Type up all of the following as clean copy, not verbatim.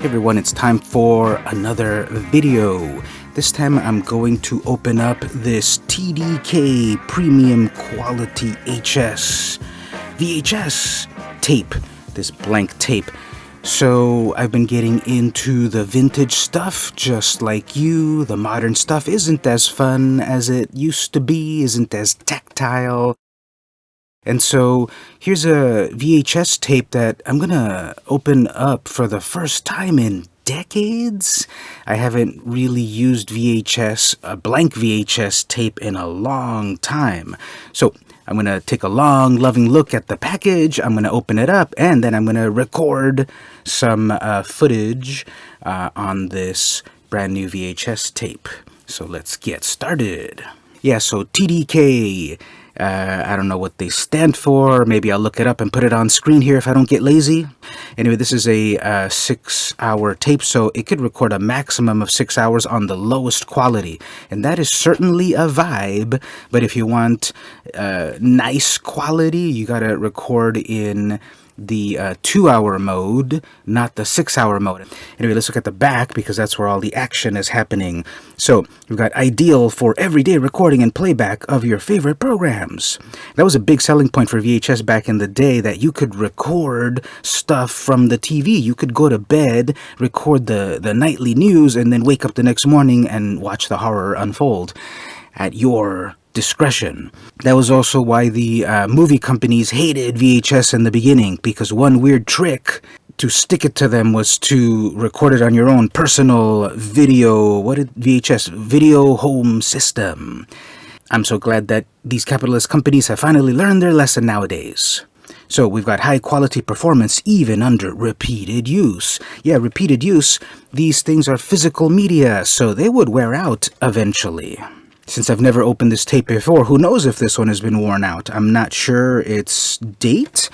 Hey everyone, it's time for another video. This time I'm going to open up this TDK Premium Quality VHS tape, this blank tape. So I've been getting into the vintage stuff just like you. The modern stuff isn't as fun as it used to be, isn't as tactile. And so here's a VHS tape that I'm gonna open up for the first time in decades. I haven't really used a blank VHS tape in a long time. So I'm gonna take a long, loving look at the package. I'm gonna open it up, and then I'm gonna record some footage on this brand new VHS tape. So let's get started. Yeah, so TDK. I don't know what they stand for. Maybe I'll look it up and put it on screen here if I don't get lazy. Anyway, this is a 6-hour tape, so it could record a maximum of 6 hours on the lowest quality. And that is certainly a vibe, but if you want nice quality, you gotta record in the 2-hour mode, not the 6-hour mode. Anyway, let's look at the back because that's where all the action is happening. So we've got ideal for everyday recording and playback of your favorite programs. That was a big selling point for VHS back in the day, that you could record stuff from the TV. You could go to bed, record the nightly news, and then wake up the next morning and watch the horror unfold at your discretion. That was also why the movie companies hated VHS in the beginning, because one weird trick to stick it to them was to record it on your own personal video home system. I'm so glad that these capitalist companies have finally learned their lesson nowadays. So we've got high quality performance even under repeated use. Yeah, repeated use, these things are physical media, so they would wear out eventually. Since I've never opened this tape before, who knows if this one has been worn out? I'm not sure its date,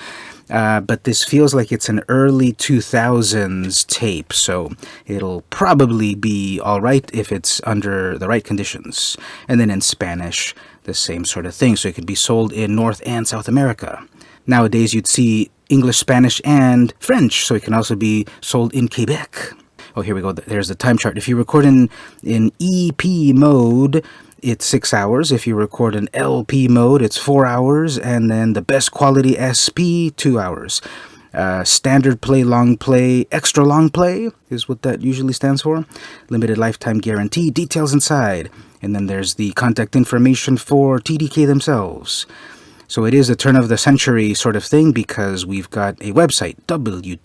but this feels like it's an early 2000s tape, so it'll probably be alright if it's under the right conditions. And then in Spanish, the same sort of thing, so it could be sold in North and South America. Nowadays, you'd see English, Spanish, and French, so it can also be sold in Quebec. Oh, here we go. There's the time chart. If you record in EP mode, it's 6 hours. If you record in LP mode, it's 4 hours. And then the best quality SP, 2 hours. Standard play, long play, extra long play is what that usually stands for. Limited lifetime guarantee, details inside. And then there's the contact information for TDK themselves. So it is a turn of the century sort of thing, because we've got a website, www.tdk.com,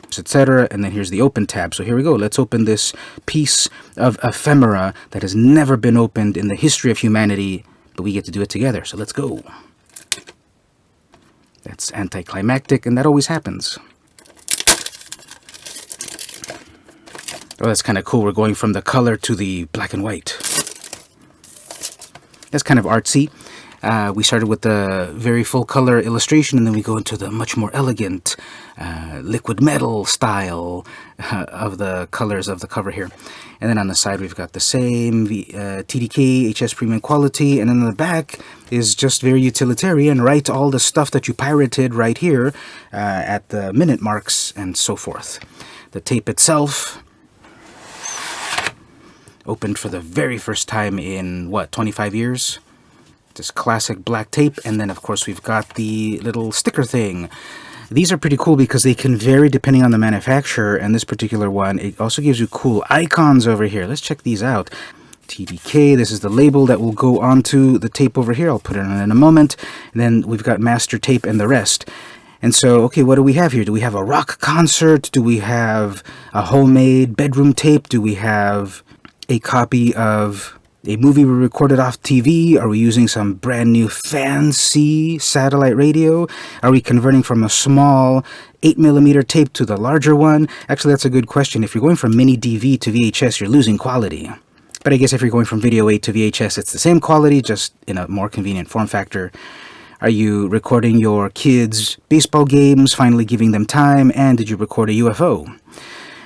etc. And then here's the open tab. So here we go. Let's open this piece of ephemera that has never been opened in the history of humanity, but we get to do it together. So let's go. That's anticlimactic, and that always happens. Oh, that's kind of cool. We're going from the color to the black and white. That's kind of artsy. We started with the very full color illustration, and then we go into the much more elegant liquid metal style of the colors of the cover here. And then on the side we've got the same TDK HS Premium Quality, and then on the back is just very utilitarian. Write all the stuff that you pirated right here at the minute marks and so forth. The tape itself, opened for the very first time in, 25 years? This classic black tape, and then of course we've got the little sticker thing. These are pretty cool because they can vary depending on the manufacturer, and this particular one, it also gives you cool icons over here. Let's check these out. TDK, this is the label that will go onto the tape over here. I'll put it on in a moment. And then we've got master tape and the rest. And so, okay, what do we have here? Do we have a rock concert? Do we have a homemade bedroom tape? Do we have a copy of a movie we recorded off TV? Are we using some brand new fancy satellite radio? Are we converting from a small 8mm tape to the larger one? Actually, that's a good question. If you're going from mini DV to VHS, you're losing quality. But I guess if you're going from video 8 to VHS, it's the same quality, just in a more convenient form factor. Are you recording your kids' baseball games, finally giving them time? And did you record a UFO?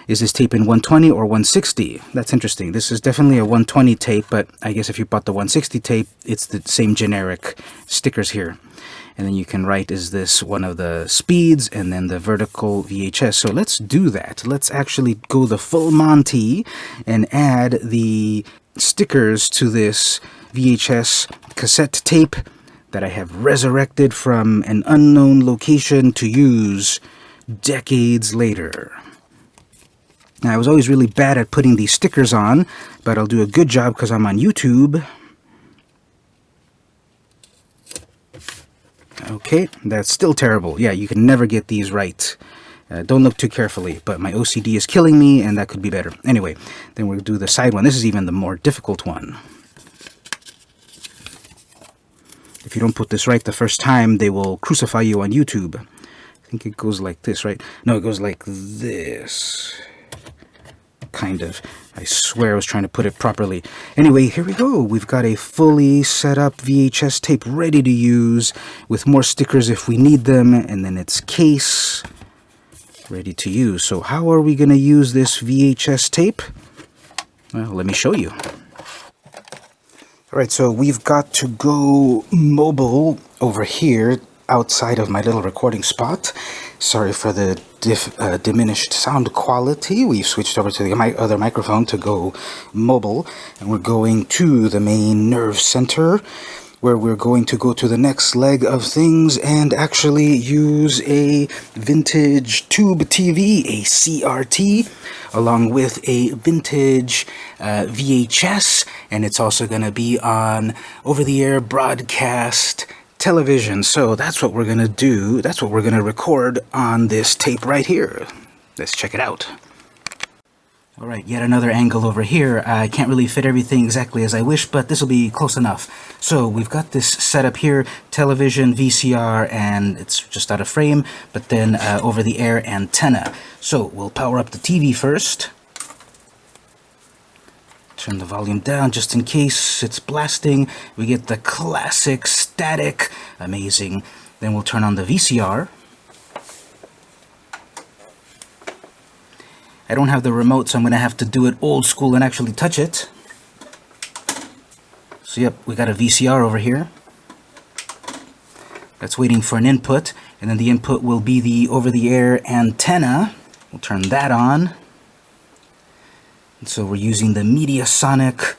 Is this tape in 120 or 160? That's interesting. This is definitely a 120 tape, but I guess if you bought the 160 tape, it's the same generic stickers here. and then you can write, is this one of the speeds, and then the vertical VHS. So let's do that. Let's actually go the full Monty and add the stickers to this VHS cassette tape that I have resurrected from an unknown location to use decades later. Now, I was always really bad at putting these stickers on, but I'll do a good job because I'm on YouTube. Okay, that's still terrible. Yeah, you can never get these right. Don't look too carefully, but my OCD is killing me, and that could be better. Anyway, then we'll do the side one. This is even the more difficult one. If you don't put this right the first time, they will crucify you on YouTube. I think it goes like this, right? No, it goes like this. Kind of. I swear I was trying to put it properly. Anyway, here we go. We've got a fully set up VHS tape ready to use with more stickers if we need them, and then its case ready to use. So how are we going to use this VHS tape? Well, let me show you. Alright, so we've got to go mobile over here outside of my little recording spot. Sorry for the diminished sound quality. We've switched over to the other microphone to go mobile, and we're going to the main nerve center, where we're going to go to the next leg of things and actually use a vintage tube TV, a CRT, along with a vintage VHS, and it's also going to be on over-the-air broadcast television. So that's what we're going to do. That's what we're going to record on this tape right here. Let's check it out. Alright, yet another angle over here. I can't really fit everything exactly as I wish, but this will be close enough. So we've got this set up here, television, VCR, and it's just out of frame, but then over-the-air antenna. So we'll power up the TV first. Turn the volume down just in case it's blasting. We get the classic static. Amazing. Then we'll turn on the VCR. I don't have the remote, so I'm going to have to do it old school and actually touch it. So yep, we got a VCR over here. That's waiting for an input, and then the input will be the over-the-air antenna. We'll turn that on. And so we're using the Mediasonic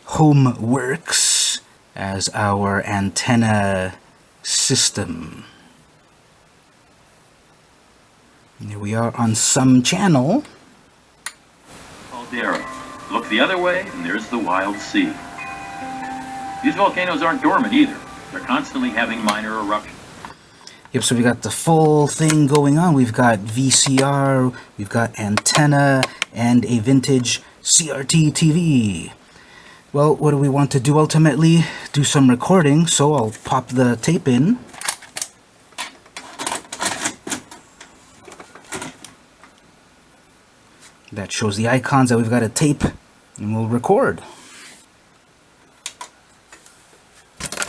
HomeWorks as our antenna system. And here we are on some channel. Caldera. Look the other way, and there's the wild sea. These volcanoes aren't dormant either. They're constantly having minor eruptions. Yep, so we got the full thing going on. We've got VCR, we've got antenna, and a vintage CRT TV. Well, what do we want to do ultimately? Do some recording, so I'll pop the tape in. That shows the icons that we've got a tape, and we'll record.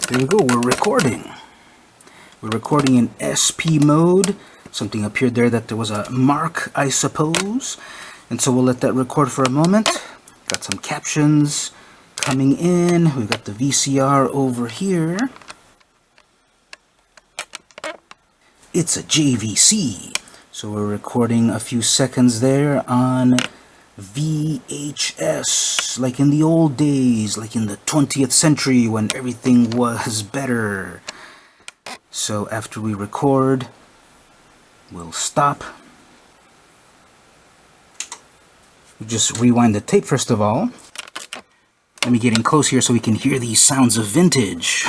There we go, we're recording. We're recording in SP mode. Something appeared there that there was a mark, I suppose. And so we'll let that record for a moment. Got some captions coming in. We've got the VCR over here. It's a JVC. So we're recording a few seconds there on VHS, like in the old days, like in the 20th century when everything was better. So after we record, we'll stop. We just rewind the tape first of all. Let me get in close here so we can hear these sounds of vintage.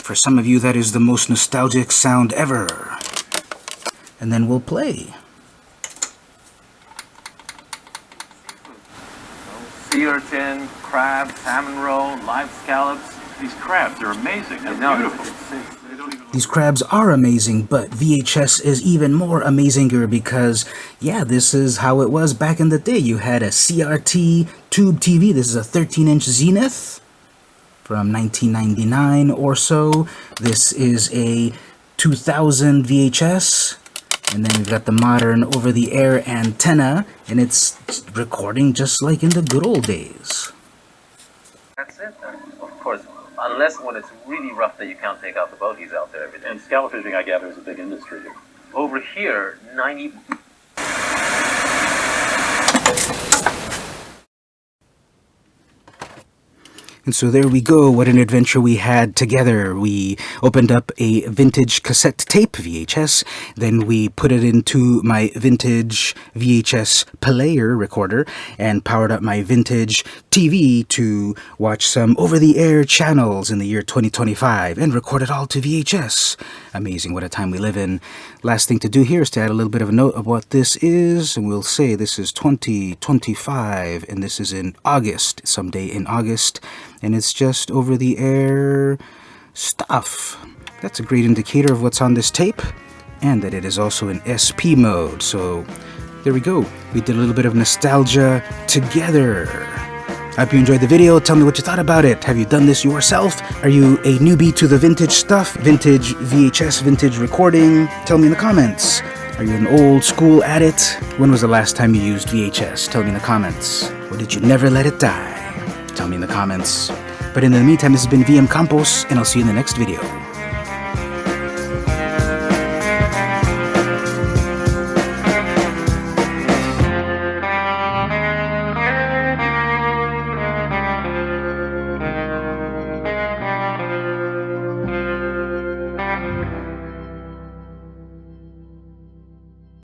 For some of you, that is the most nostalgic sound ever. And then we'll play. Sea tin, crab, salmon roll, live scallops. These crabs are amazing. They're beautiful. These crabs are amazing, but VHS is even more amazinger because, yeah, this is how it was back in the day. You had a CRT tube TV. This is a 13-inch Zenith from 1999 or so. This is a 2000 VHS. And then we've got the modern over-the-air antenna, and it's recording just like in the good old days. That's it. Of course, unless when it's really rough that you can't take out the bogies out there every day. And scallop fishing, I gather, is a big industry here. Over here, 90... And so there we go, what an adventure we had together. We opened up a vintage cassette tape, VHS, then we put it into my vintage VHS player recorder and powered up my vintage TV to watch some over-the-air channels in the year 2025 and record it all to VHS. Amazing, what a time we live in. Last thing to do here is to add a little bit of a note of what this is, and we'll say this is 2025, and this is in August, someday in August. And it's just over-the-air stuff. That's a great indicator of what's on this tape, and that it is also in SP mode. So there we go. We did a little bit of nostalgia together. I hope you enjoyed the video. Tell me what you thought about it. Have you done this yourself? Are you a newbie to the vintage stuff? Vintage VHS, vintage recording? Tell me in the comments. Are you an old school at it? When was the last time you used VHS? Tell me in the comments. Or did you never let it die? Tell me in the comments. But in the meantime, this has been VM Campos, and I'll see you in the next video.